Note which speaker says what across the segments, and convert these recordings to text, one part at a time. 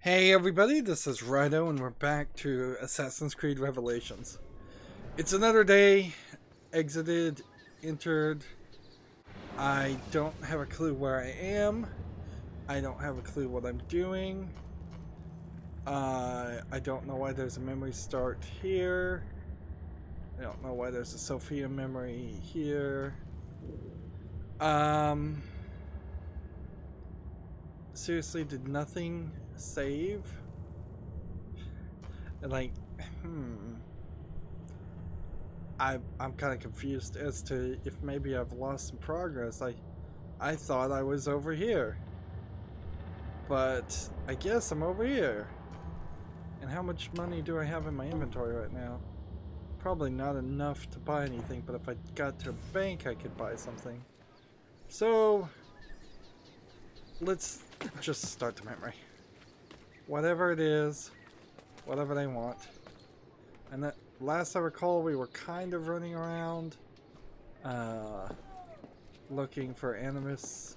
Speaker 1: Hey everybody, this is Rydo and we're back to Assassin's Creed Revelations. It's another day, exited, entered. I don't have a clue where I am. I don't have a clue what I'm doing. I don't know why there's a memory start here. I don't know why there's a Sophia memory here. Seriously, did nothing save? Like, I'm kind of confused as to if maybe I've lost some progress. I thought I was over here, but I guess I'm over here. And how much money do I have in my inventory right now? Probably not enough to buy anything, but if I got to a bank I could buy something. So let's just start the memory. Whatever it is, whatever they want. And that, last I recall, we were kind of running around looking for animus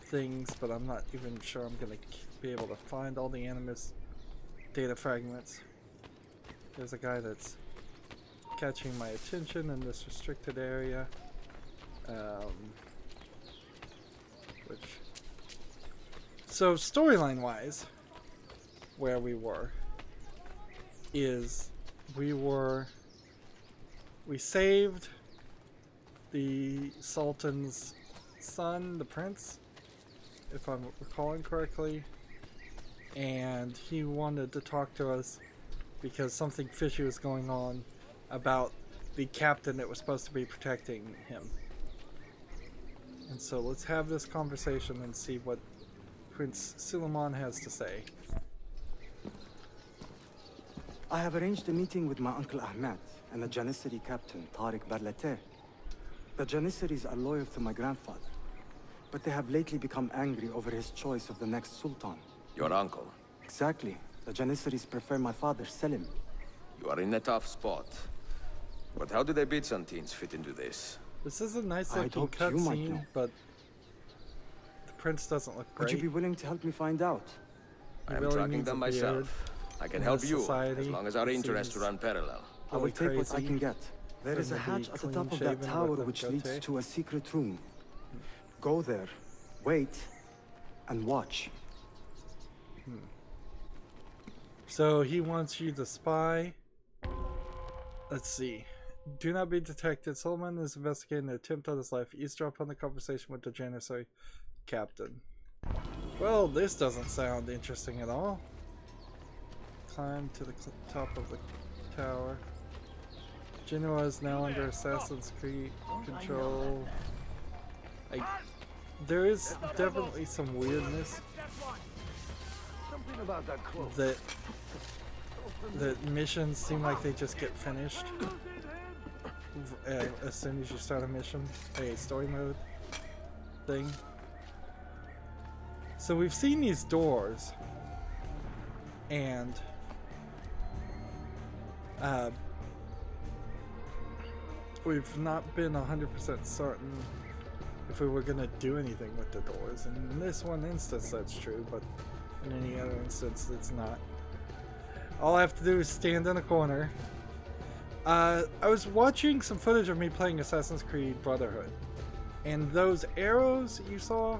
Speaker 1: things, but I'm not even sure I'm gonna be able to find all the animus data fragments. There's a guy that's catching my attention in this restricted area. So storyline wise, where we were is we saved the Sultan's son, the prince, if I'm recalling correctly, and he wanted to talk to us because something fishy was going on about the captain that was supposed to be protecting him. And so let's have this conversation and see what Prince Suleiman has to say.
Speaker 2: I have arranged a meeting with my uncle Ahmed and the Janissary captain, Tariq Barlate. The Janissaries are loyal to my grandfather, but they have lately become angry over his choice of the next sultan.
Speaker 3: Your uncle?
Speaker 2: Exactly. The Janissaries prefer my father, Selim.
Speaker 3: You are in a tough spot. But how do the Byzantines fit into this?
Speaker 1: This is a nice looking cutscene, but the prince doesn't look great.
Speaker 2: Would you be willing to help me find out?
Speaker 3: I am tracking them myself. I can help you, as long as our interests run parallel.
Speaker 2: I will take what I can get. There is a hatch at the top of that tower which leads to a secret room. Go there, wait, and watch.
Speaker 1: So he wants you to spy. Let's see. Do not be detected. Solomon is investigating the attempt on his life. Eavesdrop on the conversation with the Janissary captain. Well, this doesn't sound interesting at all. Climb to the top of the tower. Genoa is now under Assassin's Creed control. There is definitely some weirdness that missions seem like they just get finished as soon as you start a mission, a story mode thing. So we've seen these doors, and we've not been 100% certain if we were going to do anything with the doors. And in this one instance that's true, but in any other instance it's not. All I have to do is stand in a corner. I was watching some footage of me playing Assassin's Creed Brotherhood, and those arrows you saw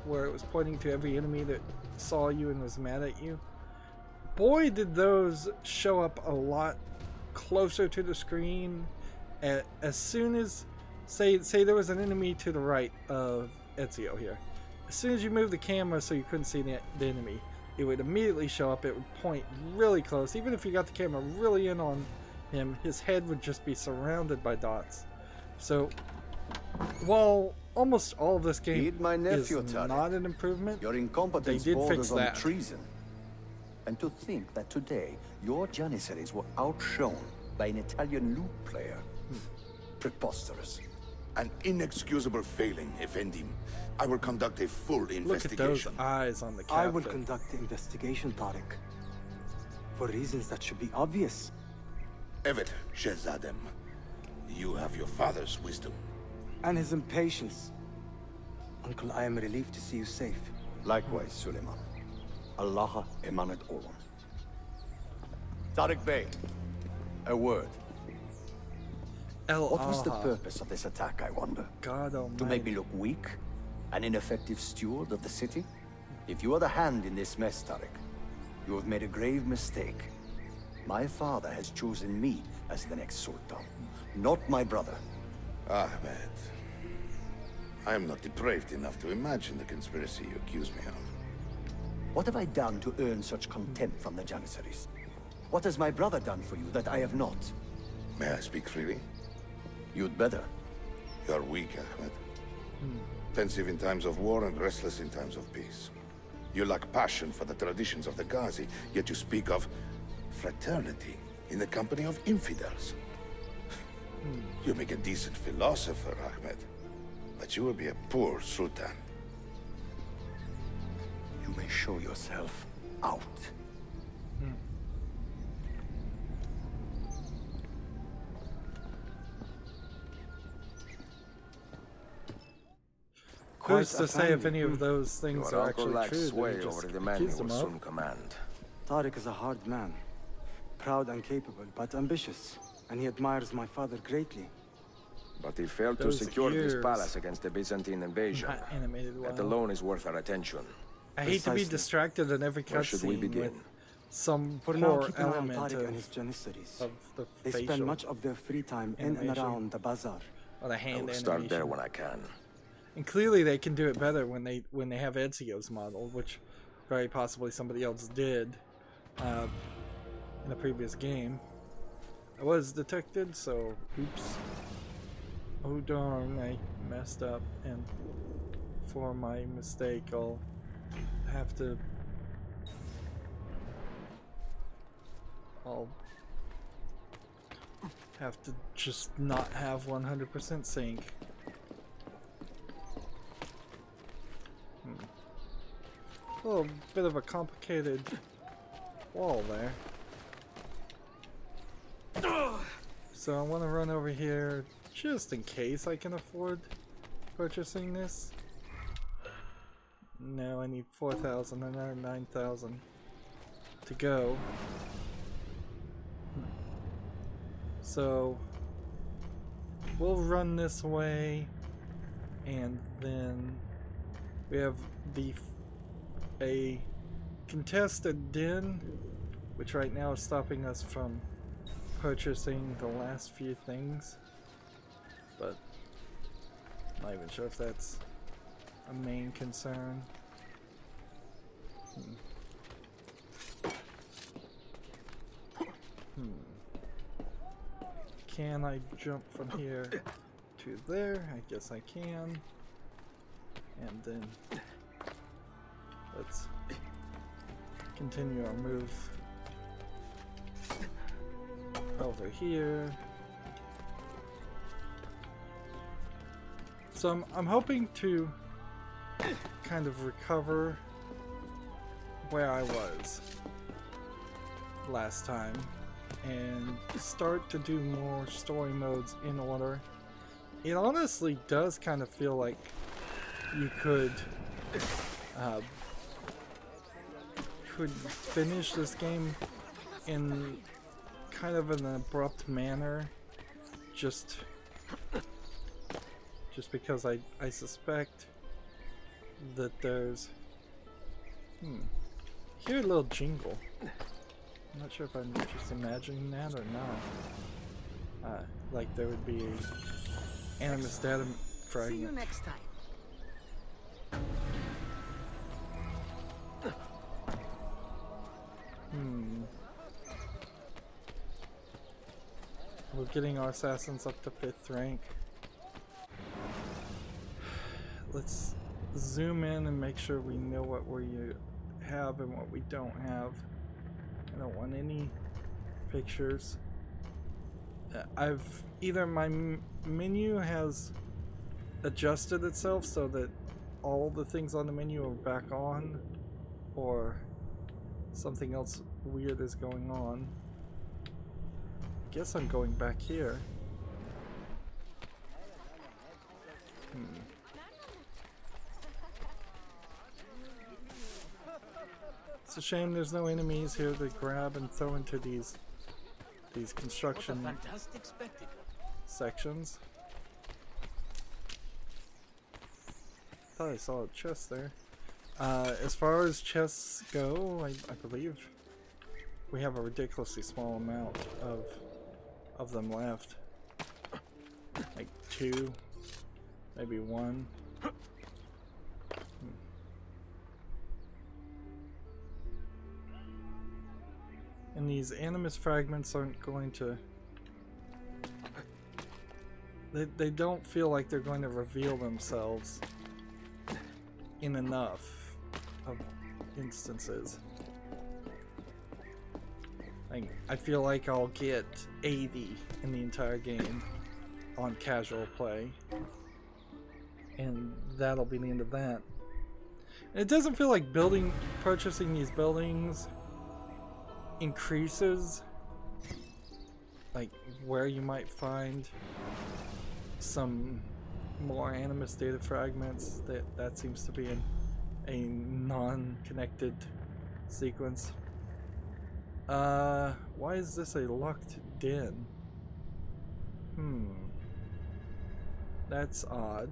Speaker 1: where it was pointing to every enemy that saw you and was mad at you, boy did those show up a lot closer to the screen. As soon as say there was an enemy to the right of Ezio here, as soon as you move the camera so you couldn't see the enemy, it would immediately show up. It would point really close. Even if you got the camera really in on him, his head would just be surrounded by dots. So while almost all of this game is not an improvement,
Speaker 4: your incompetence
Speaker 1: they did fix
Speaker 4: on
Speaker 1: that.
Speaker 4: Treason. And to think that today your Janissaries were outshone by an Italian lute player. Preposterous.
Speaker 5: An inexcusable failing, Effendim. I will conduct a full investigation.
Speaker 1: Look at those eyes on the captain.
Speaker 2: I will conduct the investigation, Tariq. For reasons that should be obvious.
Speaker 5: Evet, Shehzadem. You have your father's wisdom.
Speaker 2: And his impatience. Uncle, I am relieved to see you safe.
Speaker 4: Likewise, Suleiman. Allah emanat olun. Tariq Bey, a word. What was the purpose of this attack, I wonder?
Speaker 1: God almighty.
Speaker 4: To make me look weak? An ineffective steward of the city? If you are the hand in this mess, Tariq, you have made a grave mistake. My father has chosen me as the next Sultan, not my brother.
Speaker 5: Ahmed, I am not depraved enough to imagine the conspiracy you accuse me of.
Speaker 4: What have I done to earn such contempt from the Janissaries? What has my brother done for you that I have not?
Speaker 5: May I speak freely?
Speaker 4: You'd better.
Speaker 5: You are weak, Ahmed. Pensive in times of war and restless in times of peace. You lack passion for the traditions of the Ghazi, yet you speak of fraternity in the company of infidels. You make a decent philosopher, Ahmed, but you will be a poor sultan.
Speaker 4: You may show yourself out.
Speaker 1: Who's to say if any of those things are actually true?
Speaker 3: Sway over the man he will soon command.
Speaker 2: Tariq is a hard man, proud and capable, but ambitious, and he admires my father greatly.
Speaker 3: But he failed to secure this palace against the Byzantine invasion. That alone is worth our attention.
Speaker 1: I hate to be distracted in every cutscene with some poor element of
Speaker 2: and his Janissaries.
Speaker 1: the
Speaker 2: They spend much of their free time in and around the bazaar.
Speaker 1: Or the hand
Speaker 3: I will start there when I can.
Speaker 1: And clearly they can do it better when they have Ezio's model, which very possibly somebody else did in a previous game. I was detected, so oops. Oh darn, I messed up, and for my mistake I'll have to just not have 100% sync. A little bit of a complicated wall there. So I want to run over here just in case I can afford purchasing this. No, I need 4,000, another 9,000 to go. So we'll run this way, and then we have a contested den, which right now is stopping us from purchasing the last few things, but I'm not even sure if that's a main concern. Can I jump from here to there? I guess I can. And then let's continue our move over here. So I'm hoping to kind of recover where I was last time and start to do more story modes in order. It honestly does kind of feel like you could finish this game in kind of an abrupt manner, just because I suspect that there's hear a little jingle. I'm not sure if I'm just imagining that or not. Like there would be a animus data fragment.
Speaker 6: See you next time.
Speaker 1: We're getting our assassins up to 5th rank. Let's zoom in and make sure we know what we have and what we don't have. I don't want any pictures. Either my menu has adjusted itself so that all the things on the menu are back on, or something else weird is going on. Guess I'm going back here. It's a shame there's no enemies here to grab and throw into these construction sections. Thought I saw a chest there. As far as chests go, I believe we have a ridiculously small amount of them left. Like 2, maybe 1. And these animus fragments aren't going to... They don't feel like they're going to reveal themselves in enough of instances. Like, I feel like I'll get 80 in the entire game on casual play, and that'll be the end of that. And it doesn't feel like purchasing these buildings increases like where you might find some more animus data fragments. That seems to be a non-connected sequence. Why is this a locked den? That's odd.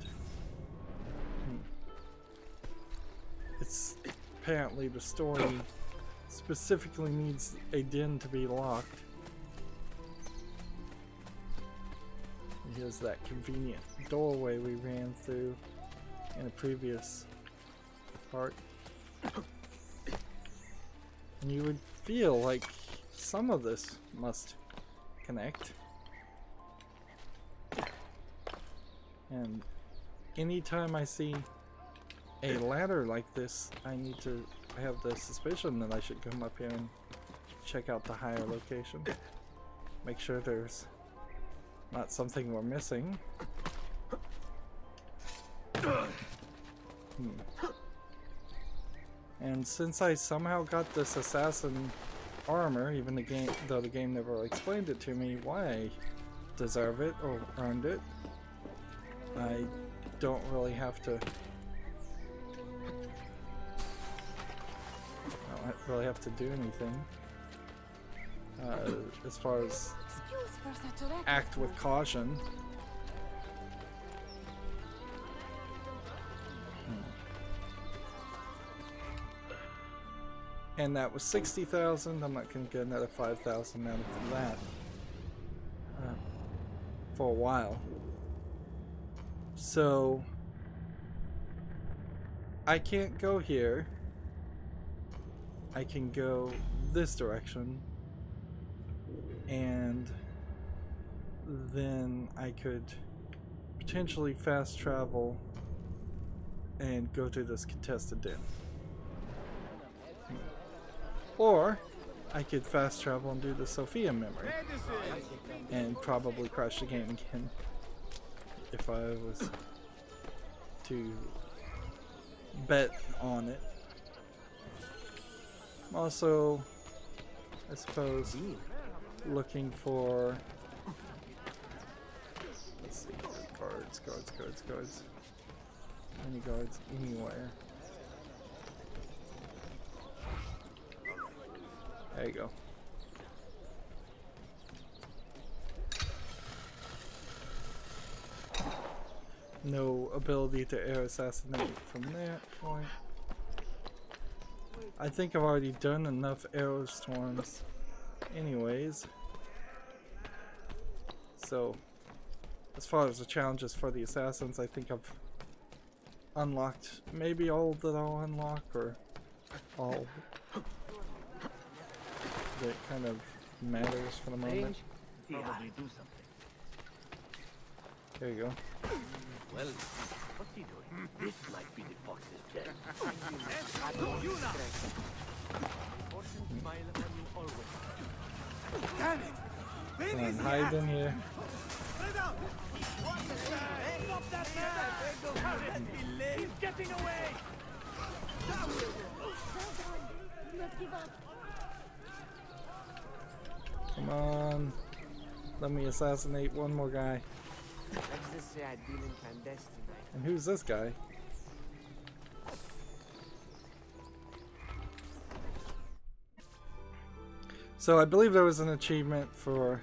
Speaker 1: It's apparently the story specifically needs a den to be locked. Here's that convenient doorway we ran through in a previous part. And you would feel like some of this must connect. And anytime I see a ladder like this, I need to have the suspicion that I should come up here and check out the higher location. Make sure there's not something we're missing. And since I somehow got this assassin armor, even though the game never explained it to me why I deserve it or earned it, I don't really have to do anything as far as act with caution. And that was 60,000. I'm not going to get another 5,000 out of that for a while. So I can't go here. I can go this direction, and then I could potentially fast travel and go through this contested den. Or I could fast travel and do the Sophia memory and probably crash the game again if I was to bet on it. I'm also, I suppose, looking for, let's see, guards. Any guards anywhere? There you go. No ability to air assassinate from that point. I think I've already done enough arrow storms anyways. So, as far as the challenges for the assassins, I think I've unlocked maybe all that I'll unlock, or all that kind of matters for the moment.
Speaker 6: Probably do something.
Speaker 1: There you go.
Speaker 6: Well, what's he doing? This might be the fox's den. You now! Damn it!
Speaker 1: Come on, hide in here.
Speaker 6: Stop that man! He's getting away!
Speaker 1: Come on. Let me assassinate one more guy.
Speaker 7: Let's just say I deal in clandestine.
Speaker 1: And who's this guy? So I believe there was an achievement for,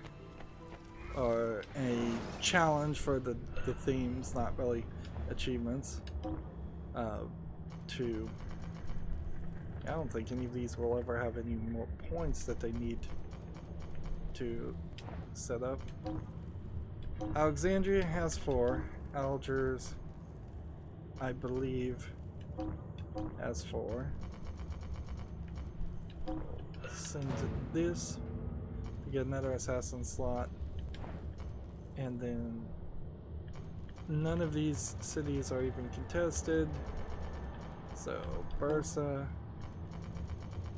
Speaker 1: or a challenge for the themes, not really achievements, to, I don't think any of these will ever have any more points that they need to set up. Alexandria has 4, Algiers, I believe, has 4. Send this to get another assassin slot, and then none of these cities are even contested, so Bursa,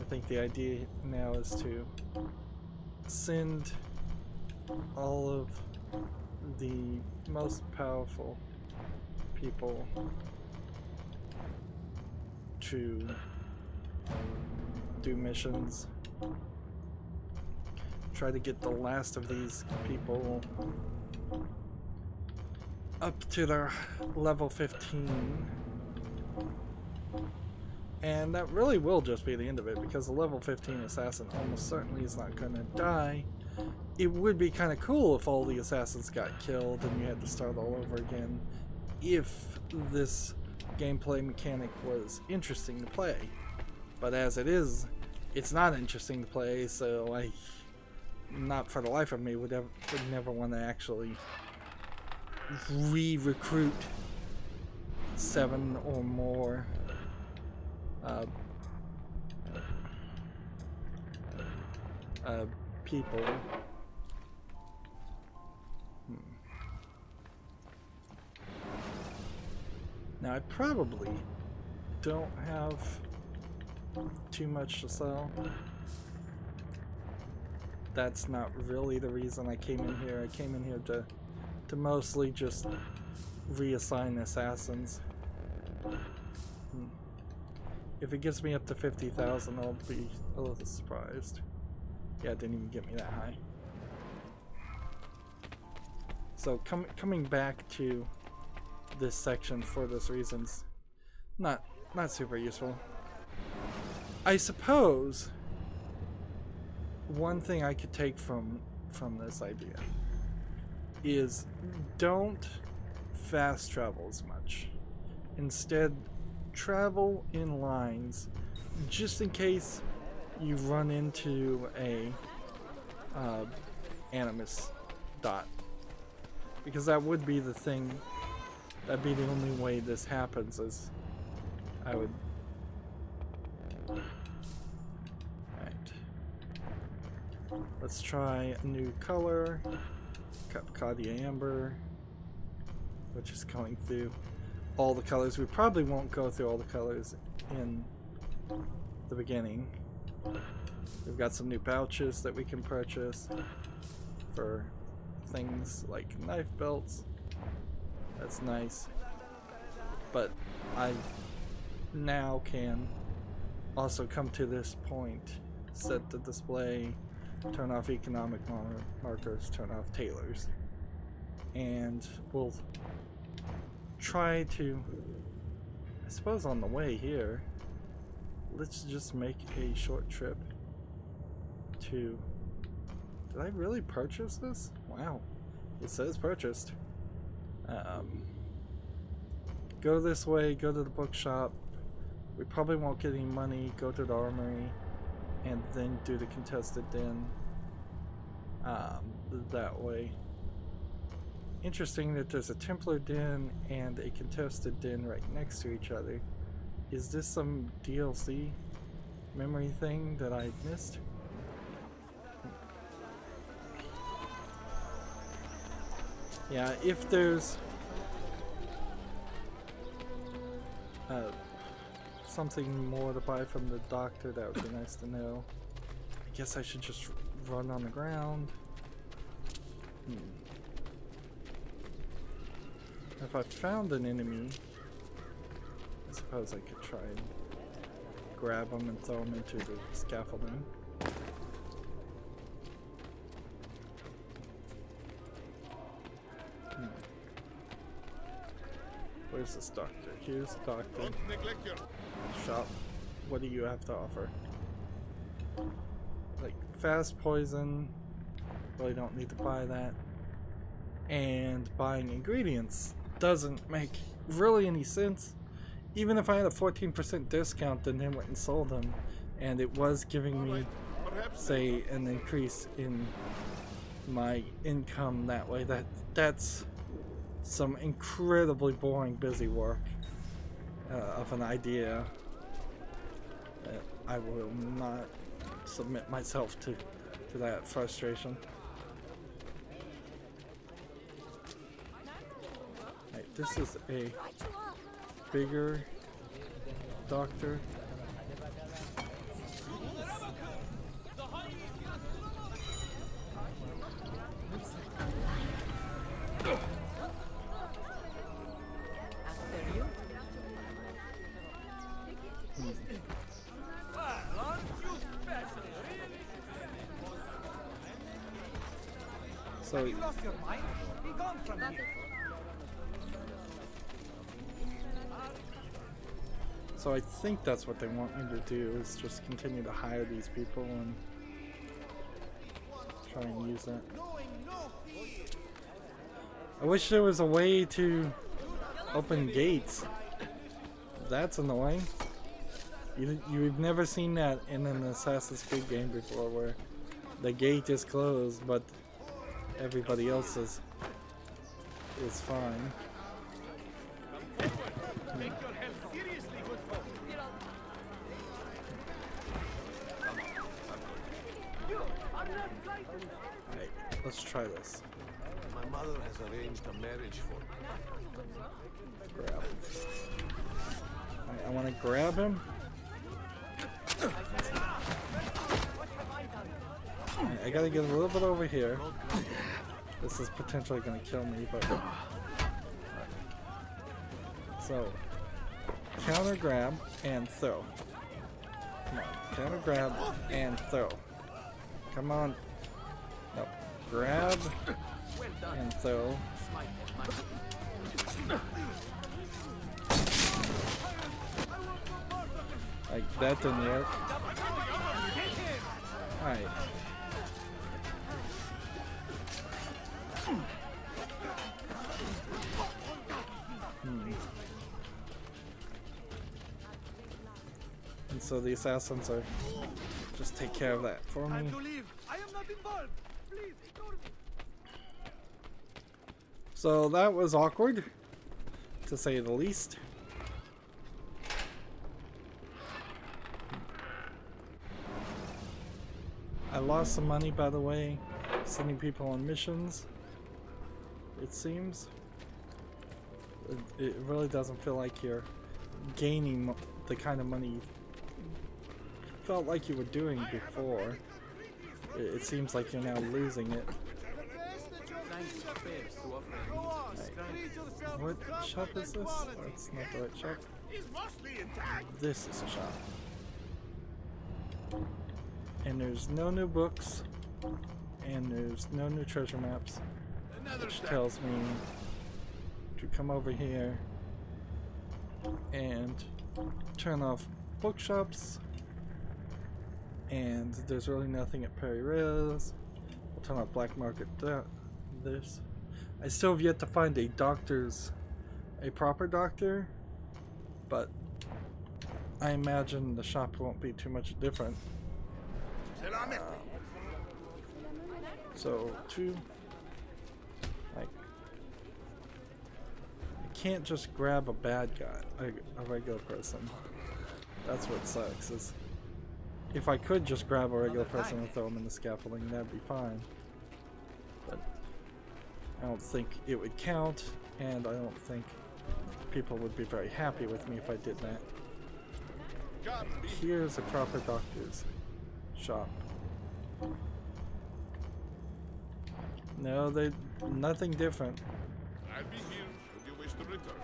Speaker 1: I think the idea now is to send all of the most powerful people to do missions. Try to get the last of these people up to their level 15. And that really will just be the end of it, because the level 15 assassin almost certainly is not going to die. It would be kind of cool if all the assassins got killed and you had to start all over again, if this gameplay mechanic was interesting to play. But as it is, it's not interesting to play, so I, not for the life of me, would never want to actually re-recruit 7 or more people. Now I probably don't have too much to sell. That's not really the reason I came in here. I came in here to mostly just reassign assassins. If it gets me up to 50,000, I'll be a little surprised. Yeah, it didn't even get me that high. So coming back to this section for those reasons, not super useful. I suppose one thing I could take from this idea is don't fast travel as much. Instead, travel in lines, just in case you run into a animus dot, because that would be the thing. That'd be the only way this happens. Is I would. Right. Let's try a new color. Capcadia Amber, which is going through all the colors. We probably won't go through all the colors in the beginning. We've got some new pouches that we can purchase for things like knife belts. That's nice. But I now can also come to this point, set the display, turn off economic markers, turn off tailors, and we'll try to, I suppose on the way here, let's just make a short trip to, did I really purchase this? Wow, it says purchased. Go this way, go to the bookshop. We probably won't get any money. Go to the armory, and then do the contested den that way. Interesting that there's a Templar den and a contested den right next to each other. Is this some DLC memory thing that I missed? Yeah, if there's something more to buy from the doctor, that would be nice to know. I guess I should just run on the ground. If I found an enemy, I suppose I could try and grab them and throw them into the scaffolding. Where's this doctor? Here's the doctor.
Speaker 5: Don't neglect your
Speaker 1: Shop. What do you have to offer? like fast poison. Really don't need to buy that. And buying ingredients doesn't make really any sense. Even if I had a 14% discount and then went and sold them, and it was giving me, say, an increase in my income that way, that's some incredibly boring busy work of an idea that I will not submit myself to that frustration. Right, this is a bigger doctor. So you lost your mind? Be gone from here. So I think that's what they want me to do, is just continue to hire these people and try and use that. I wish there was a way to open gates. That's annoying. You've never seen that in an Assassin's Creed game before, where the gate is closed but everybody else is fine. Alright, let's try this.
Speaker 6: My mother has arranged a marriage for me.
Speaker 1: Grab. Alright, I want to grab him. Alright, I gotta get a little bit over here. This is potentially gonna kill me, but... So, counter grab and throw. Come on, counter grab and throw. Come on. No, grab and throw. Like, that didn't work. Alright. And so the assassins are just take care of that for me. So that was awkward, to say the least. I lost some money, by the way, sending people on missions, it seems. It really doesn't feel like you're gaining the kind of money you felt like you were doing before. It seems like you're now losing it. Right. What shop is this? That's not the right shop. This is a shop. And there's no new books, and there's no new treasure maps, which tells me to come over here and turn off bookshops, and there's really nothing at perilous. We'll turn off black market this. I still have yet to find a proper doctor, but I imagine the shop won't be too much different. So like, you can't just grab a bad guy, a regular person. That's what sucks, is if I could just grab a regular person and throw him in the scaffolding, that'd be fine. But I don't think it would count, and I don't think people would be very happy with me if I did that. Here's a proper doctor's shop. No, nothing different.
Speaker 5: I'll be here if you wish to return.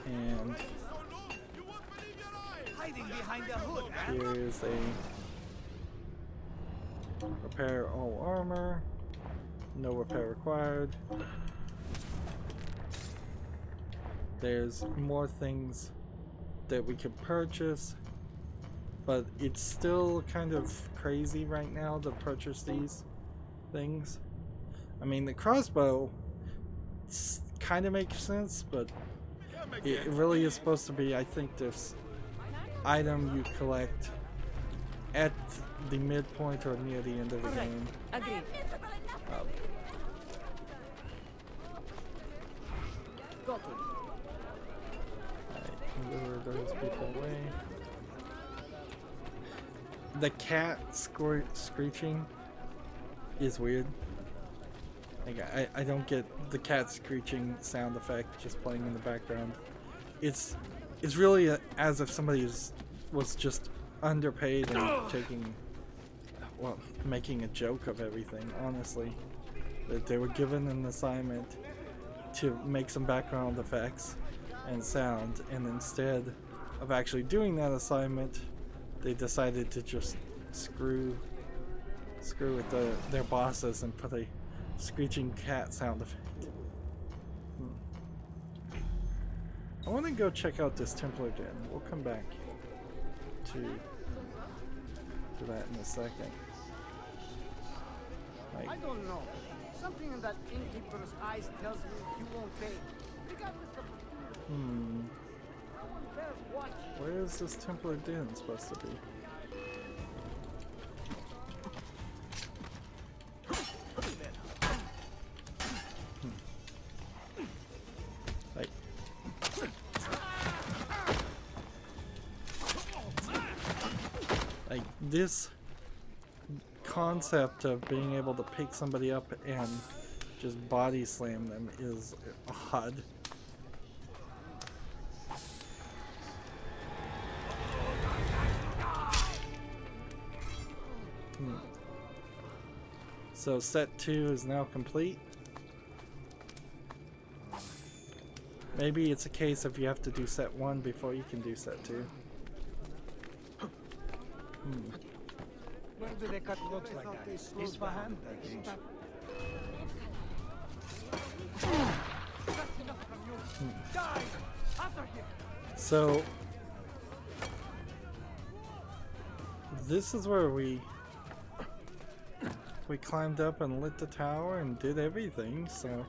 Speaker 1: And here is a repair all armor. No repair required. There's more things that we could purchase. but it's still kind of crazy right now to purchase these things. I mean, the crossbow kind of makes sense, but it really is supposed to be, I think, this item you collect at the midpoint or near the end of the game.
Speaker 7: Agreed.
Speaker 1: Lure those people away. The cat screeching is weird. Like, I don't get the cat screeching sound effect just playing in the background. It's really as if somebody was just underpaid and making a joke of everything, honestly. That they were given an assignment to make some background effects and sound, and instead of actually doing that assignment, they decided to just screw with their bosses and put a screeching cat sound effect. I want to go check out this Templar den. We'll come back to that in a second.
Speaker 8: I don't know. Something in that innkeeper's eyes tells me you won't pay. Regardless of
Speaker 1: where is this Templar den supposed to be? Like this concept of being able to pick somebody up and just body slam them is odd. So set 2 is now complete. Maybe it's a case of you have to do set 1 before you can do set 2.
Speaker 8: Where do they cut looks like that? Isfahan?
Speaker 1: So this is where we climbed up and lit the tower and did everything, so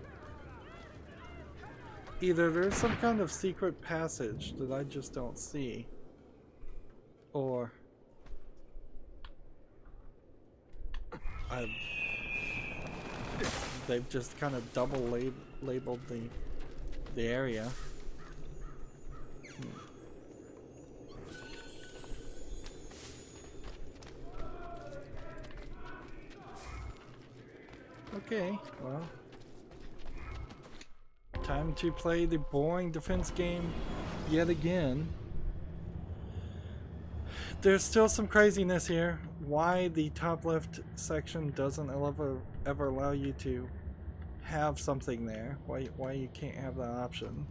Speaker 1: either there's some kind of secret passage that I just don't see, or they've just kind of double labeled the area. Okay, well, time to play the boring defense game yet again. There's still some craziness here. Why the top left section doesn't ever allow you to have something there. Why you can't have that option.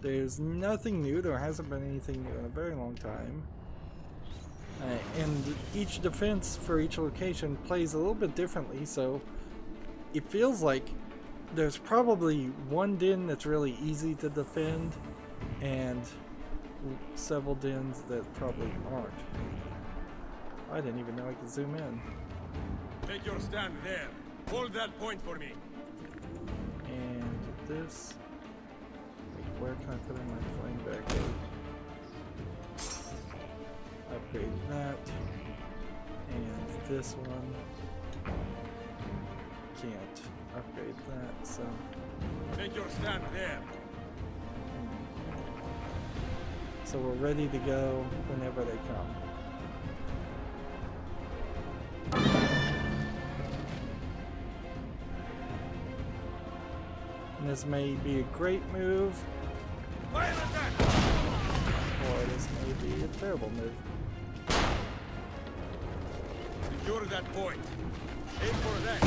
Speaker 1: There's nothing new. There hasn't been anything new in a very long time. And each defense for each location plays a little bit differently, so it feels like there's probably one den that's really easy to defend and several dens that probably aren't. I didn't even know I could zoom in.
Speaker 9: Take your stand there. Hold that point for me.
Speaker 1: And this, like, where can I put in my flame barricade? Upgrade that. And this one. Can't upgrade that, so
Speaker 9: take your stand there.
Speaker 1: So we're ready to go whenever they come. And this may be a great move, or this may be a terrible move.
Speaker 9: Secure that point. Aim for that.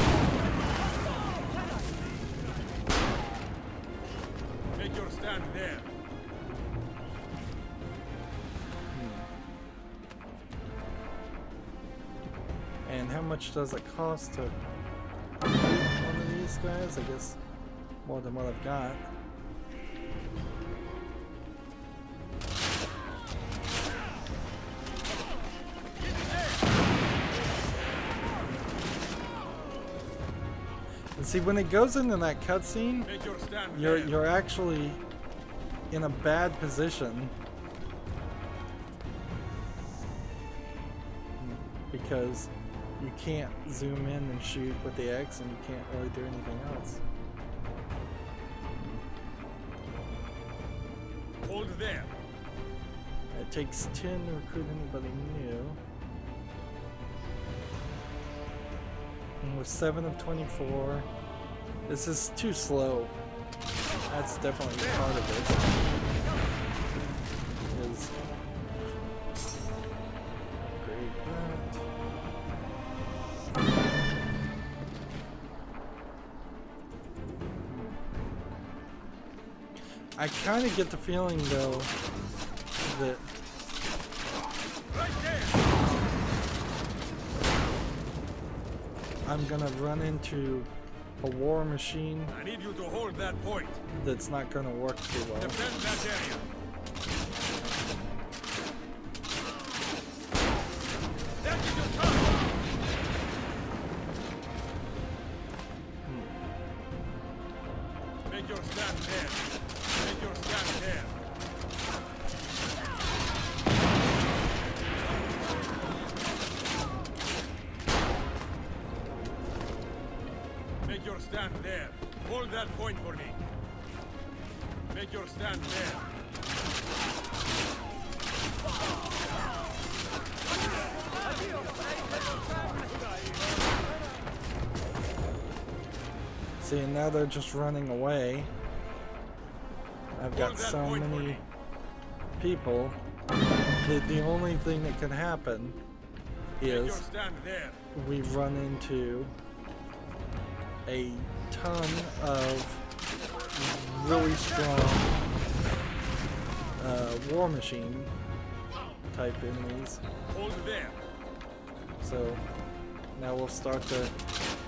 Speaker 9: Take your stand there.
Speaker 1: And how much does it cost to beat one of these guys? I guess more than what I've got. See, when it goes into that cutscene, you're actually in a bad position because you can't zoom in and shoot with the X, and you can't really do anything else.
Speaker 9: Hold there.
Speaker 1: It takes 10 to recruit anybody new. And with 7 of 24, this is too slow. That's definitely part of it. Is upgrade that. I kind of get the feeling though that I'm gonna run into a war machine.
Speaker 9: I need you to hold that point.
Speaker 1: That's not gonna work too well.
Speaker 9: Defend that area. Make your stand there. Make your stand there. Make your stand there. Hold that point for me. Make your stand there.
Speaker 1: See, and now they're just running away. I've got so many people that the only thing that can happen is we run into a ton of really strong war machine type enemies.
Speaker 9: Hold there.
Speaker 1: So now we'll start to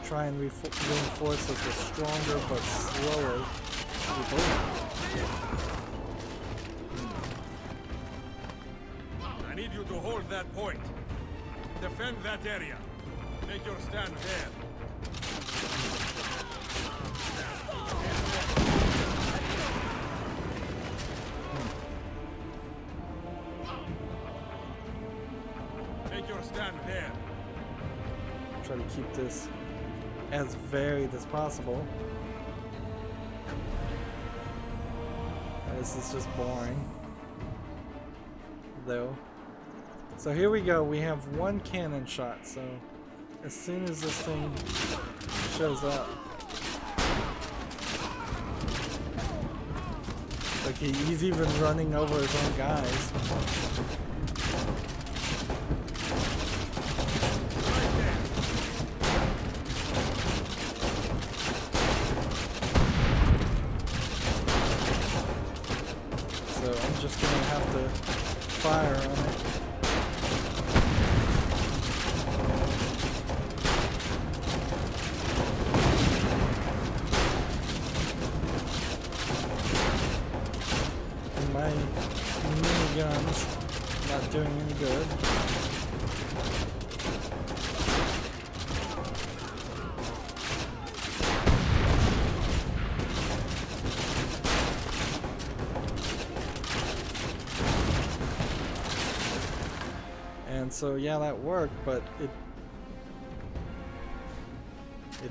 Speaker 1: try and reinforce this with stronger but slower people.
Speaker 9: I need you to hold that point. Defend that area. Make your stand there. Make your stand there.
Speaker 1: Try to keep this as varied as possible. This is just boring, though. So here we go. We have one cannon shot. So as soon as this thing shows up, like he's even running over his own guys. Just gonna have to fire on it. And my minigun's not doing any good. So yeah, that worked, but it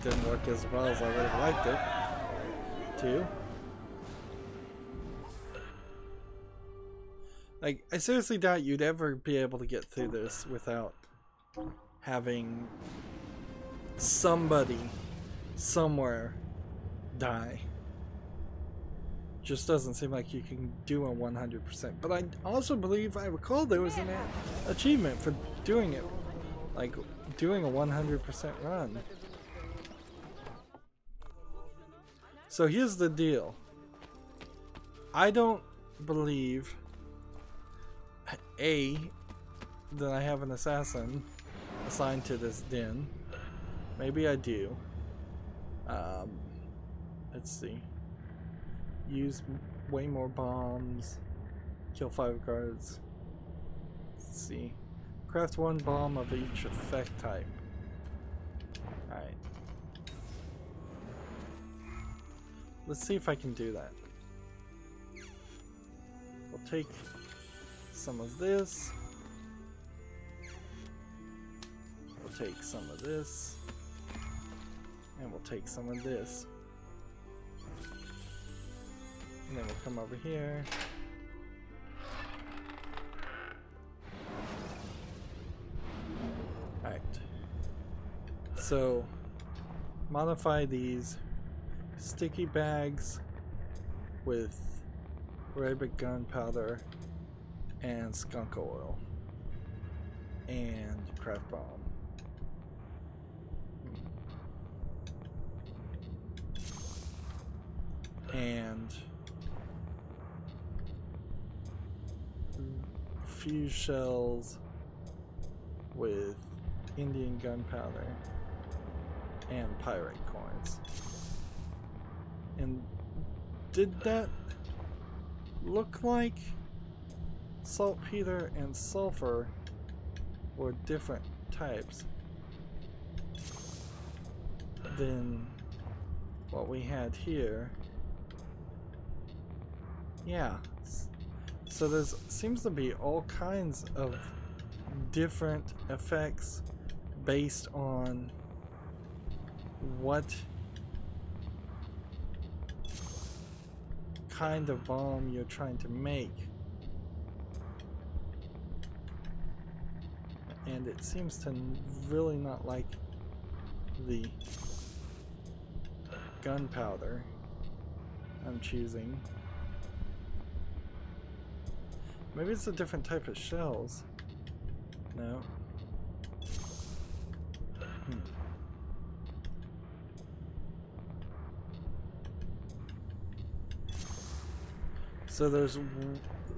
Speaker 1: didn't work as well as I would have liked it to. Like, I seriously doubt you'd ever be able to get through this without having somebody somewhere die. Just doesn't seem like you can do a 100%. But I also believe, I recall there was an achievement for doing it. Like, doing a 100% run. So here's the deal. I don't believe, A, that I have an assassin assigned to this den. Maybe I do. Let's see. Use way more bombs. Kill 5 guards. Let's see. Craft 1 bomb of each effect type. Alright. let's see if I can do that. We'll take some of this. We'll take some of this. And we'll take some of this. And then we'll come over here. Alright. So, modify these sticky bags with Arabic gunpowder and skunk oil and craft bomb. And fuse shells with Indian gunpowder and pyrite coins. And did that look like saltpeter and sulfur were different types than what we had here? Yeah, so there seems to be all kinds of different effects based on what kind of bomb you're trying to make. And it seems to really not like the gunpowder I'm choosing. Maybe it's a different type of shells. No. So there's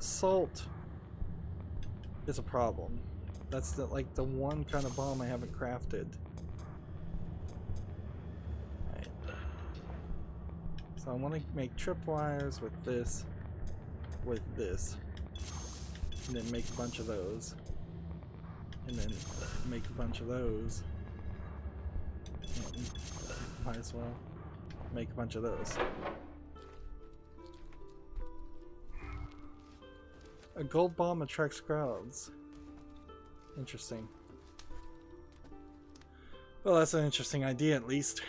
Speaker 1: salt is a problem. That's like the one kind of bomb I haven't crafted. Right. So I want to make tripwires with this, and then make a bunch of those, and then make a bunch of those. And might as well make a bunch of those. A gold bomb attracts crowds. Interesting. Well, that's an interesting idea at least.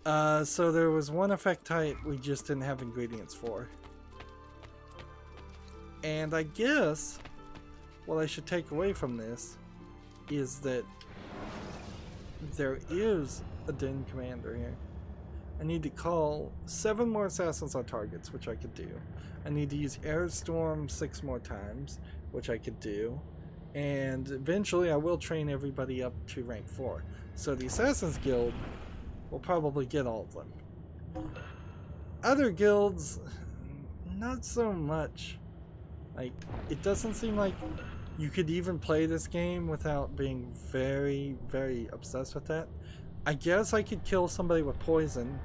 Speaker 1: So there was one effect type we just didn't have ingredients for. And I guess what I should take away from this is that there is a Den Commander here. I need to call 7 more assassins on targets, which I could do. I need to use Airstorm 6 more times, which I could do. And eventually I will train everybody up to rank 4. So the Assassin's Guild will probably get all of them. Other guilds, not so much. Like, it doesn't seem like you could even play this game without being very, very obsessed with that. I guess I could kill somebody with poison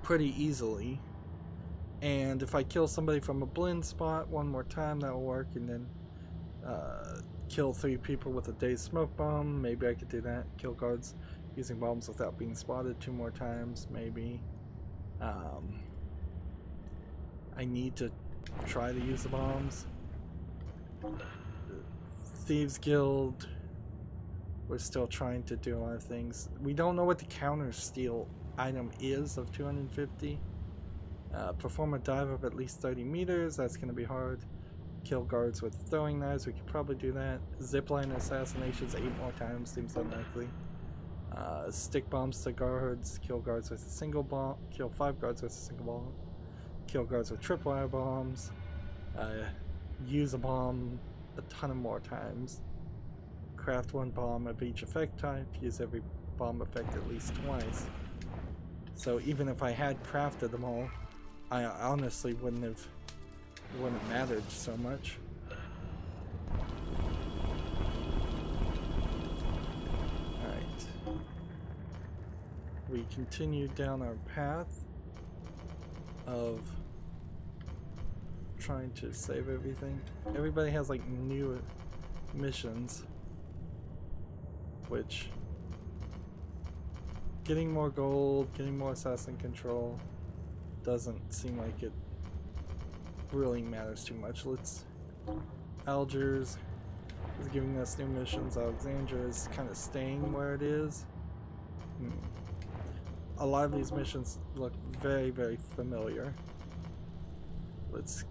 Speaker 1: pretty easily. And if I kill somebody from a blend spot one more time, that'll work. And then kill 3 people with a day's smoke bomb. Maybe I could do that. Kill guards using bombs without being spotted 2 more times, maybe. I need to try to use the bombs. Thieves Guild, we're still trying to do a lot of things. We don't know what the counter steal item is of 250. Perform a dive of at least 30 meters, that's going to be hard. Kill guards with throwing knives, we could probably do that. Zipline assassinations 8 more times, seems unlikely. Stick bombs to guards, kill guards with a single bomb, kill 5 guards with a single bomb. Kill guards with tripwire bombs. Use a bomb a ton of more times. Craft 1 bomb of each effect type. Use every bomb effect at least twice. So even if I had crafted them all, I honestly wouldn't have mattered so much. Alright. We continue down our path of trying to save everything. Everybody has like new missions, which getting more gold, getting more assassin control doesn't seem like it really matters too much. Algiers is giving us new missions. Alexandria is kind of staying where it is. A lot of these missions look very, very familiar. Let's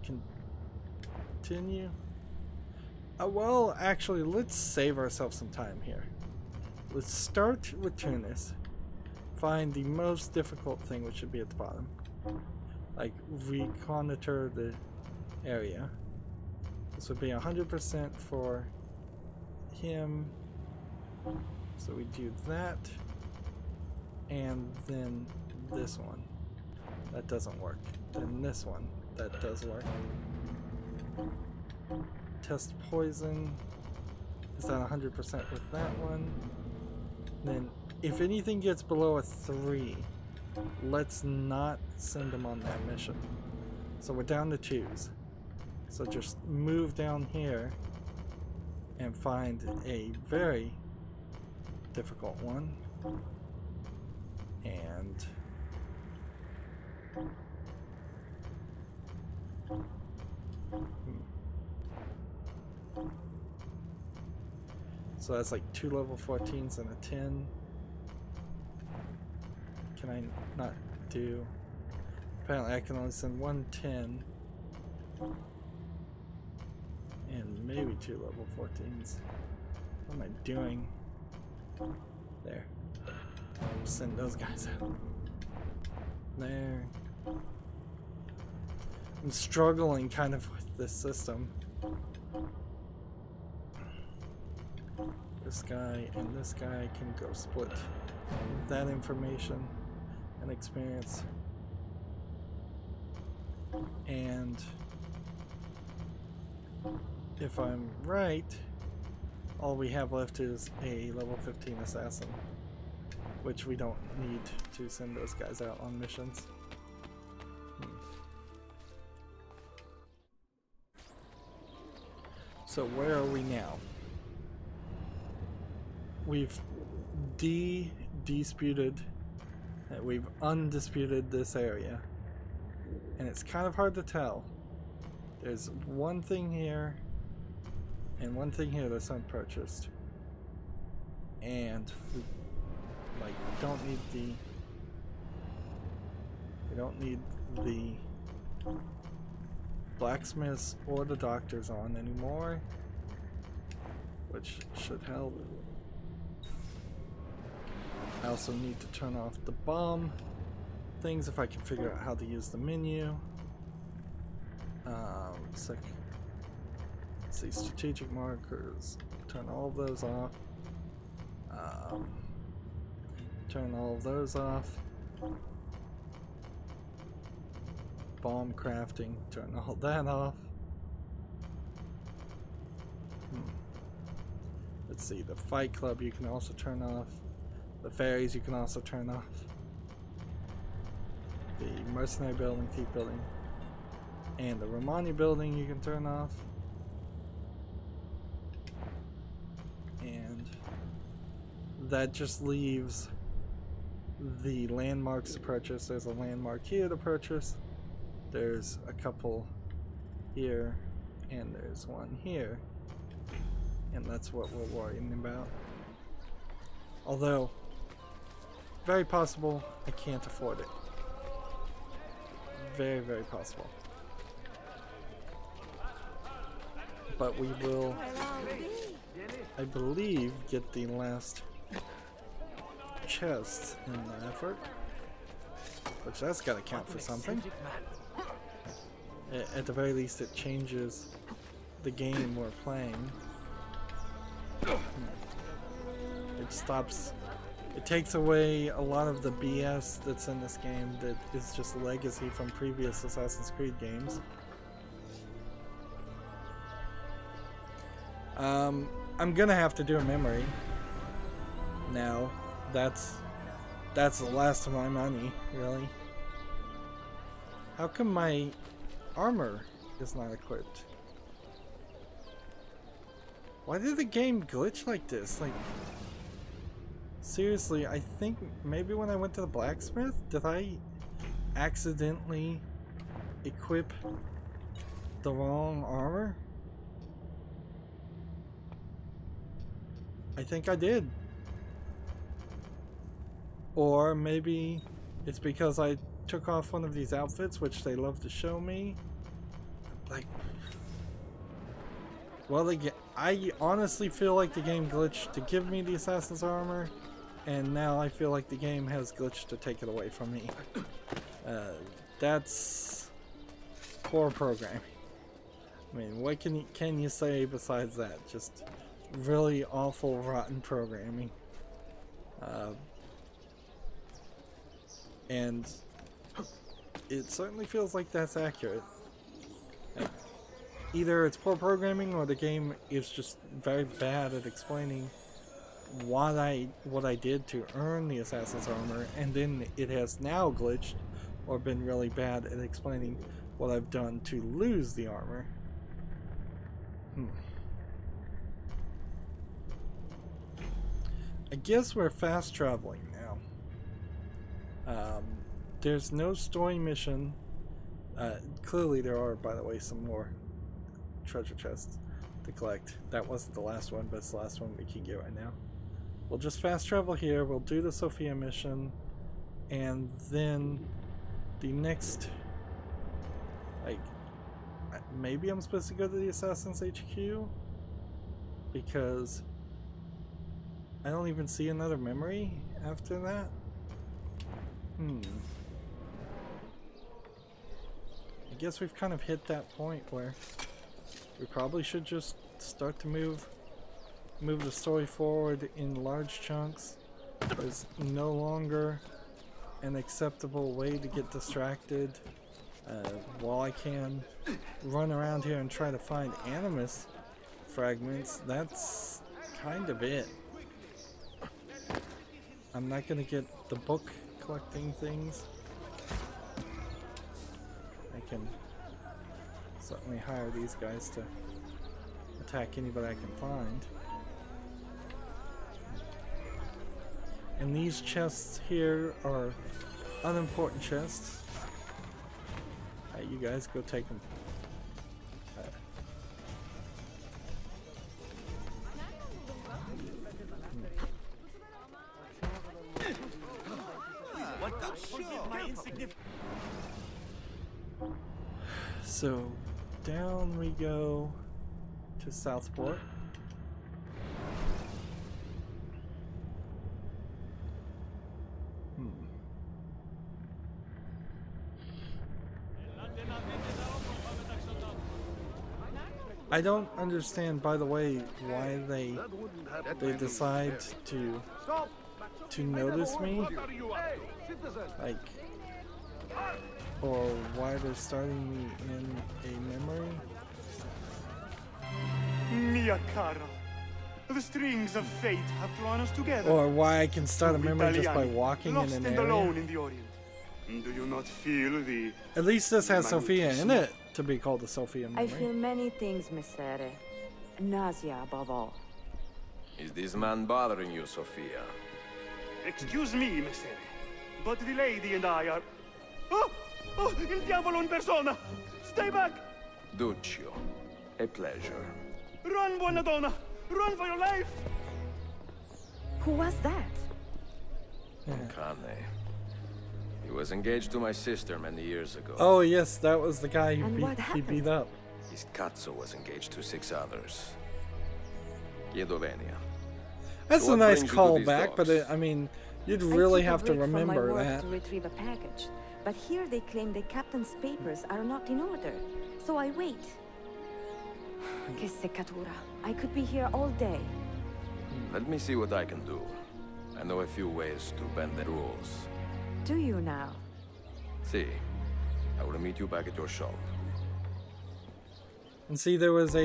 Speaker 1: continue. Well, actually, let's save ourselves some time here. Let's start with Tunis. Find the most difficult thing, which should be at the bottom. Like, reconnoiter the area. This would be 100% for him. So we do that. And then this one. That doesn't work. Then this one. That does work. Test poison. Is that 100% with that one? Then, if anything gets below a 3, let's not send them on that mission. So we're down to 2s. So just move down here and find a very difficult one. And so that's like 2 level 14s and a 10. Can I not do? Apparently I can only send 1 10 and maybe 2 level 14s. What am I doing? There. Send those guys out. There. I'm struggling kind of with this system. This guy and this guy can go split that information and experience. And if I'm right, all we have left is a level 15 assassin, which we don't need to send those guys out on missions. So where are we now? We've disputed, we've undisputed this area, and it's kind of hard to tell. There's one thing here and one thing here that's unpurchased, and we don't need the blacksmiths or the doctors on anymore, which should help. I also need to turn off the bomb things if I can figure out how to use the menu. Let's see, strategic markers. Turn all of those off. Turn all of those off. Bomb crafting. Turn all that off. Let's see, the fight club you can also turn off. The ferries you can also turn off. The mercenary building, thief building, and the Romani building you can turn off. And that just leaves the landmarks to purchase. There's a landmark here to purchase. There's a couple here, and there's one here. And that's what we're worrying about. Although, very possible I can't afford it. Very, very possible. But we will, I believe, get the last chest in the effort. Which that's gotta count for something. At the very least it changes the game we're playing. It stops, it takes away a lot of the BS that's in this game that is just legacy from previous Assassin's Creed games. I'm gonna have to do a memory now. That's the last of my money, really. How come my armor is not equipped? Why did the game glitch like this? Like, seriously, I think maybe when I went to the blacksmith, did I accidentally equip the wrong armor? I think I did. Or maybe it's because I took off one of these outfits, which they love to show me. Like, well, I honestly feel like the game glitched to give me the assassin's armor, and now I feel like the game has glitched to take it away from me. That's poor programming. I mean, what can you say besides that? Just really awful, rotten programming. And it certainly feels like that's accurate. Like, either it's poor programming or the game is just very bad at explaining what I did to earn the assassin's armor, and then it has now glitched or been really bad at explaining what I've done to lose the armor. I guess we're fast traveling now. There's no story mission. Clearly there are, by the way, some more treasure chests to collect. That wasn't the last one, but it's the last one we can get right now. We'll just fast travel here, we'll do the Sophia mission, and then the next, like, maybe I'm supposed to go to the Assassin's HQ? Because I don't even see another memory after that? I guess we've kind of hit that point where we probably should just start to move the story forward in large chunks. There's no longer an acceptable way to get distracted while I can run around here and try to find animus fragments. That's kind of it. I'm not gonna get the book collecting things. I can certainly hire these guys to attack anybody I can find. And these chests here are unimportant chests. You guys go take them. So down we go to Southport. I don't understand, by the way, why they decide to notice me, like, or why they're starting me in a memory.
Speaker 10: Mia cara, the strings of fate have drawn us together.
Speaker 1: Or why I can start a memory just by walking in an area.
Speaker 10: Alone in the Orient. Do you not feel the...
Speaker 1: At least this has Sophia in it to be called the Sophia memory.
Speaker 11: I feel many things, Messere. Nausea above all.
Speaker 3: Is this man bothering you, Sophia?
Speaker 10: Excuse me, Messere, but the lady and I are... Oh! Oh, il diavolo in persona! Stay back!
Speaker 3: Duccio, a pleasure.
Speaker 10: Run, buona donna! Run for your life!
Speaker 11: Who was that?
Speaker 3: Cane. He was engaged to my sister many years ago.
Speaker 1: Oh yes, that was the guy he beat up.
Speaker 3: His cazzo was engaged to 6 others. Chiedovenia.
Speaker 1: That's a nice callback, but I mean, you'd really have to remember that.
Speaker 11: To retrieve a package, but here they claim the captain's papers are not in order, so I wait. Che seccatura. I could be here all day.
Speaker 3: Let me see what I can do. I know a few ways to bend the rules.
Speaker 11: Do you now?
Speaker 3: See, I will meet you back at your shop.
Speaker 1: And see, there was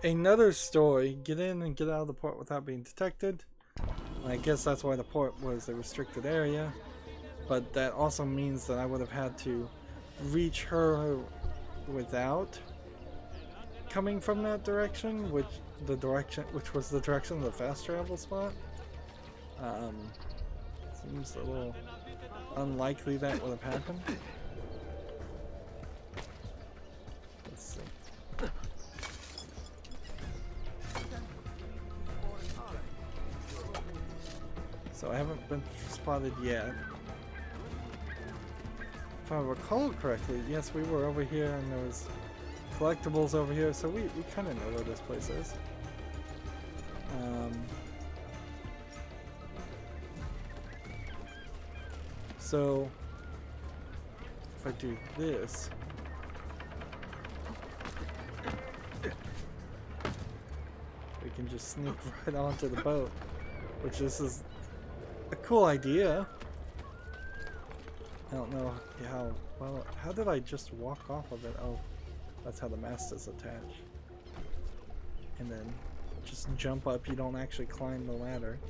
Speaker 1: another story, get in and get out of the port without being detected. I guess that's why the port was a restricted area, but that also means that I would have had to reach her without coming from that direction, which was the direction of the fast travel spot. Seems a little unlikely that would have happened. Let's see. So I haven't been spotted yet. If I recall correctly, yes, we were over here and there was collectibles over here, so we kind of know where this place is. So if I do this, we can just sneak right onto the boat, which this is a cool idea. I don't know how well. How did I just walk off of it? Oh, that's how the mast is attached. And then just jump up. You don't actually climb the ladder.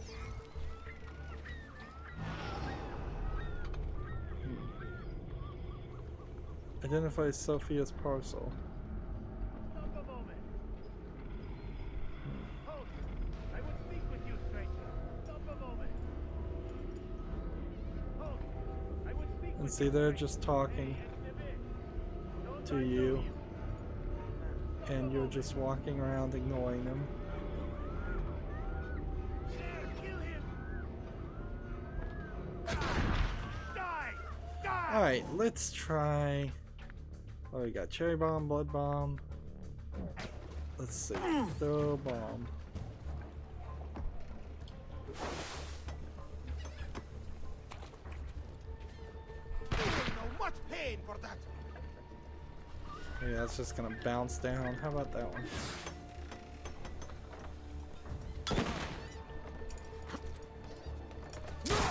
Speaker 1: Identify Sophia's parcel.
Speaker 10: Stop a moment. Halt! I will speak with you, stranger. Stop a moment. Halt! I will speak
Speaker 1: And
Speaker 10: with
Speaker 1: see,
Speaker 10: you,
Speaker 1: they're
Speaker 10: stranger.
Speaker 1: just talking to you, and you're just walking around ignoring them.
Speaker 10: Kill him. Die! Die!
Speaker 1: Alright, let's try. Oh, we got cherry bomb, blood bomb. Let's see. Throw a bomb.
Speaker 9: You will know much pain for that.
Speaker 1: Yeah, it's just gonna bounce down. How about that one?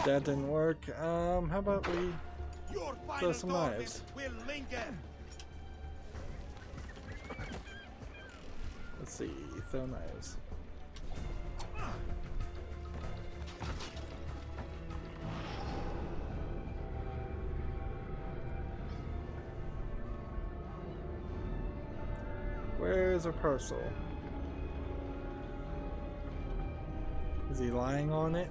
Speaker 1: That didn't work. How about we
Speaker 9: Your
Speaker 1: throw
Speaker 9: final
Speaker 1: some
Speaker 9: torment
Speaker 1: knives?
Speaker 9: will linger.
Speaker 1: Let's see. Throw knives. Where's our parcel? Is he lying on it?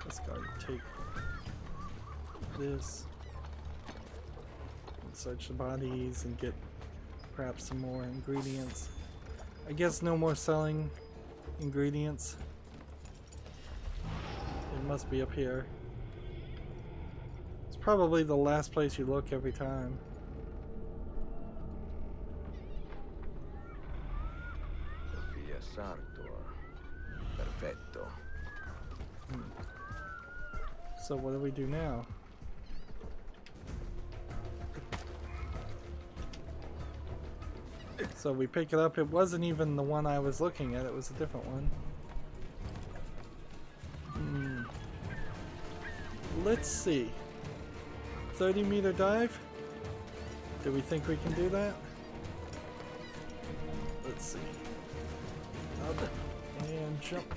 Speaker 1: Let's go take this and search the bodies and get perhaps some more ingredients. I guess no more selling ingredients. It must be up here. It's probably the last place you look every time.
Speaker 3: Sofia Sartor. Perfetto.
Speaker 1: So what do we do now? So we pick it up. It wasn't even the one I was looking at. It was a different one. Let's see. 30-meter dive? Do we think we can do that? Let's see. Up and jump.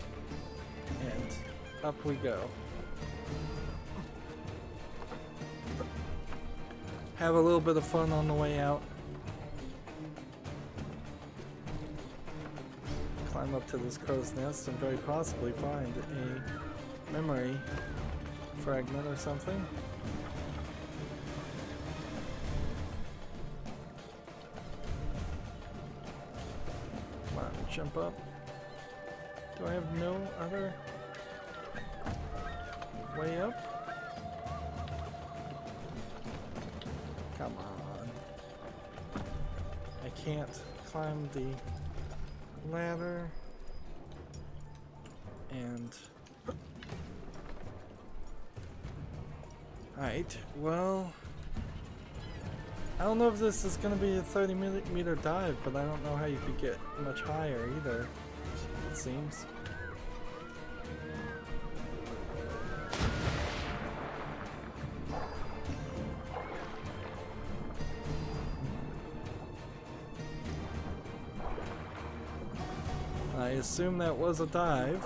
Speaker 1: And up we go. Have a little bit of fun on the way out. Climb up to this crow's nest and very possibly find a memory fragment or something. Come on, jump up. Do I have no other way up? Come on. I can't climb the ladder. And alright, well, I don't know if this is going to be a 30-meter dive, but I don't know how you could get much higher either, it seems. I assume that was a dive.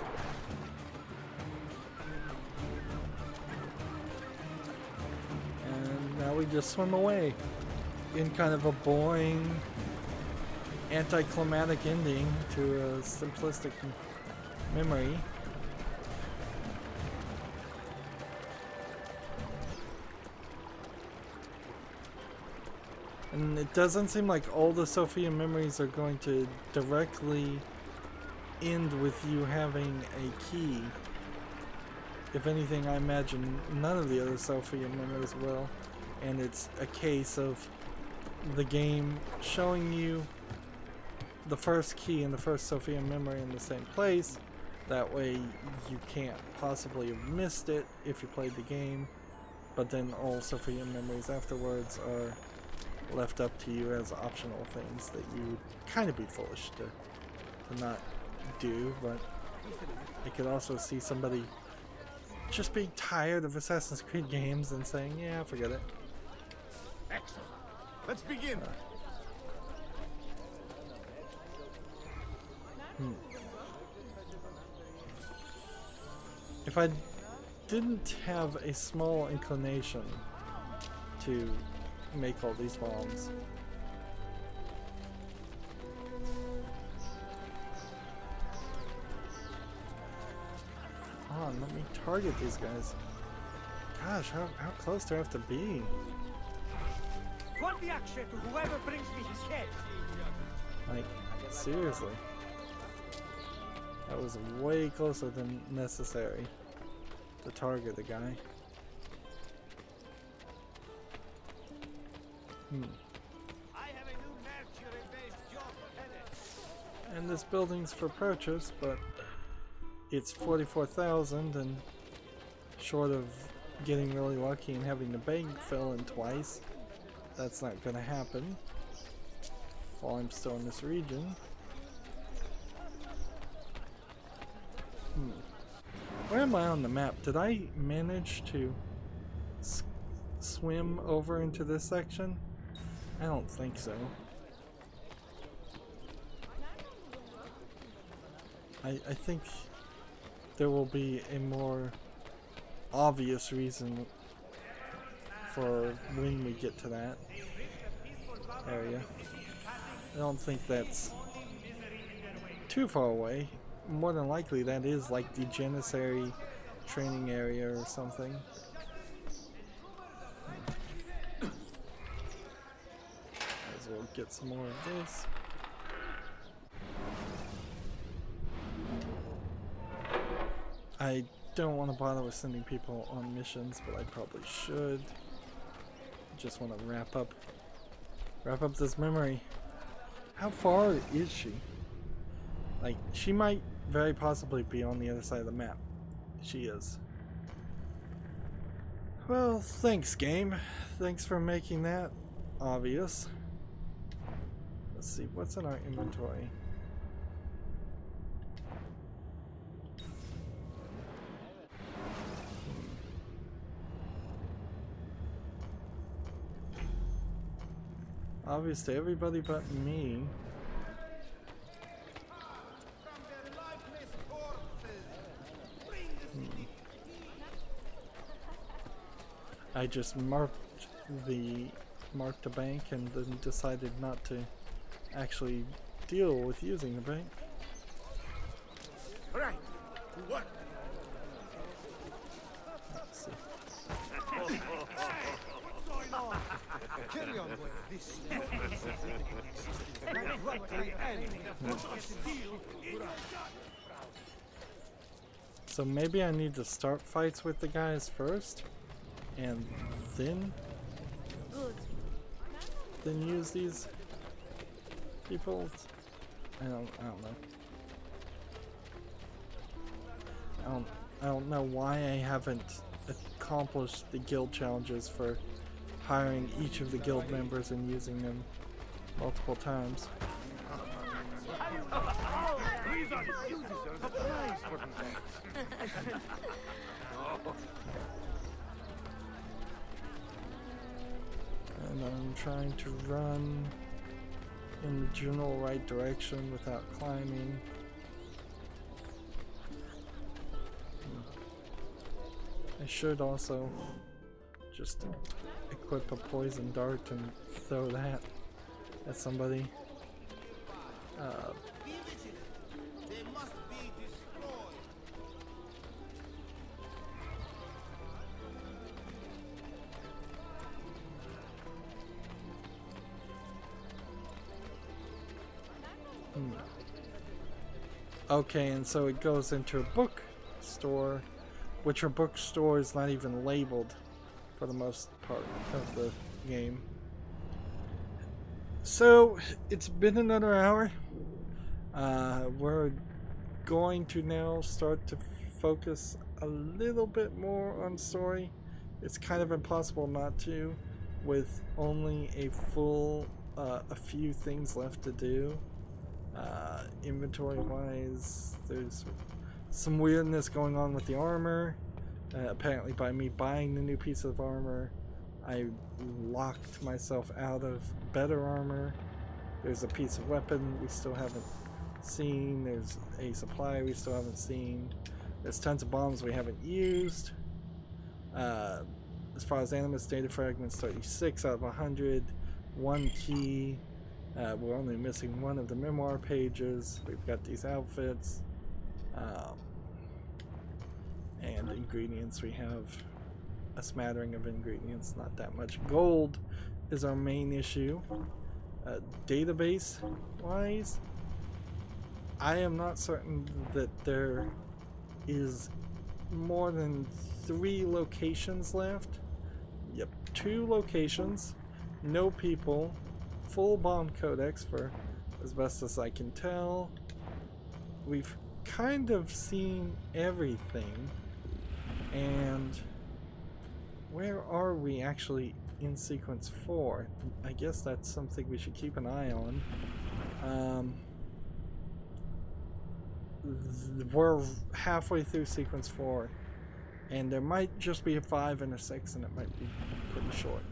Speaker 1: And now we just swim away. in kind of a boring, anticlimactic ending to a simplistic memory. And it doesn't seem like all the Sophia memories are going to directly end with you having a key. If anything, I imagine none of the other Sophia memories will. And it's a case of the game showing you the first key and the first Sophia memory in the same place. That way you can't possibly have missed it if you played the game. But then all Sophia memories afterwards are left up to you as optional things that you would kind of be foolish to not do. But I could also see somebody just being tired of Assassin's Creed games and saying, yeah, forget it.
Speaker 9: Excellent. Let's begin.
Speaker 1: If I didn't have a small inclination to make all these bombs, come on, let me target these guys. Gosh, how close do I have to be?
Speaker 8: The action to whoever brings me his head.
Speaker 1: Like, seriously. That was way closer than necessary to target the guy. And this building's for purchase, but it's 44,000, and short of getting really lucky and having the bank fill in twice, that's not gonna happen while I'm still in this region. Where am I on the map? Did I manage to swim over into this section? I don't think so. I think there will be a more obvious reason for when we get to that area. I don't think that's too far away. More than likely that is like the Janissary training area or something. Might as well get some more of this. I don't want to bother with sending people on missions, but I probably should. Just want to wrap up this memory. How far is she? Like, she might very possibly be on the other side of the map. She is. Well, thanks, game. Thanks for making that obvious. Let's see, what's in our inventory? Obvious to everybody but me. I just marked the bank and then decided not to actually deal with using the bank.
Speaker 9: Right. What?
Speaker 1: Let's see.
Speaker 8: Carry on with this.
Speaker 1: So maybe I need to start fights with the guys first, and then use these people. I don't know why I haven't accomplished the guild challenges for hiring each of the guild members and using them multiple times. And I'm trying to run in the general right direction without climbing. I should also just equip a poison dart and throw that at somebody. Okay, and so it goes into a bookstore, which a bookstore is not even labeled for the most part of the game. So it's been another hour. We're going to now start to focus a little bit more on story. It's kind of impossible not to, with only a few things left to do. Inventory wise, there's some weirdness going on with the armor. Apparently by me buying the new piece of armor, I locked myself out of better armor. There's a piece of weapon we still haven't seen. There's a supply we still haven't seen. There's tons of bombs we haven't used. As far as animus data fragments, 36 out of 100. One key. We're only missing one of the memoir pages. We've got these outfits. And ingredients, we have a smattering of ingredients, not that much. Gold is our main issue. Database wise, I am not certain that there is more than 3 locations left. Yep, 2 locations, no people, full bomb codex for as best as I can tell. We've kind of seen everything. And where are we actually in sequence 4? I guess that's something we should keep an eye on. We're halfway through sequence 4, and there might just be a 5 and a 6, and it might be pretty short.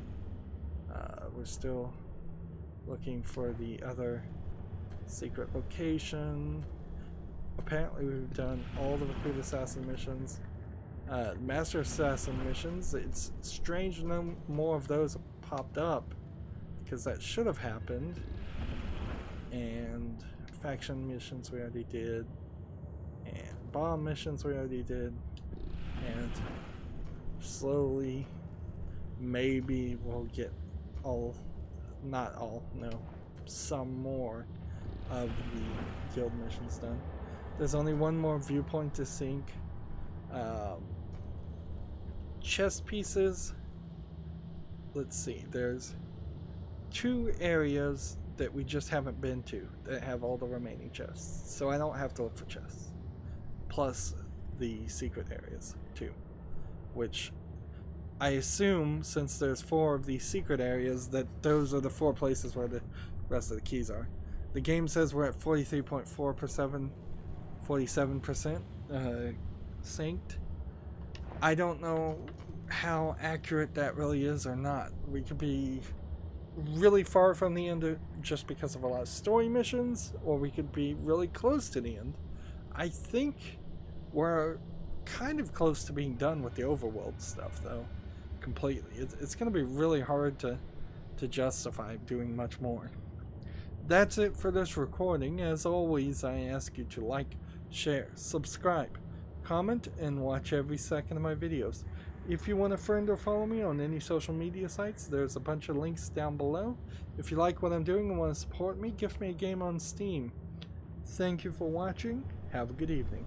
Speaker 1: We're still looking for the other secret location. Apparently we've done all the recruit assassin missions. Master assassin missions, it's strange no more of those have popped up, because that should have happened. And faction missions we already did, and bomb missions we already did, and slowly maybe we'll get not all, no, some more of the guild missions done. There's only one more viewpoint to sync. Chess pieces, let's see, there's 2 areas that we just haven't been to that have all the remaining chests, so I don't have to look for chests, plus the secret areas too, which I assume, since there's 4 of these secret areas, that those are the 4 places where the rest of the keys are. The game says we're at 43.4%, 47% synced. I don't know how accurate that really is or not. We could be really far from the end just because of a lot of story missions, or we could be really close to the end. I think we're kind of close to being done with the overworld stuff, though, completely. It's going to be really hard to justify doing much more. That's it for this recording. As always, I ask you to like, share, subscribe, comment, and watch every second of my videos. If you want to friend or follow me on any social media sites, there's a bunch of links down below. If you like what I'm doing and want to support me, gift me a game on Steam. Thank you for watching. Have a good evening.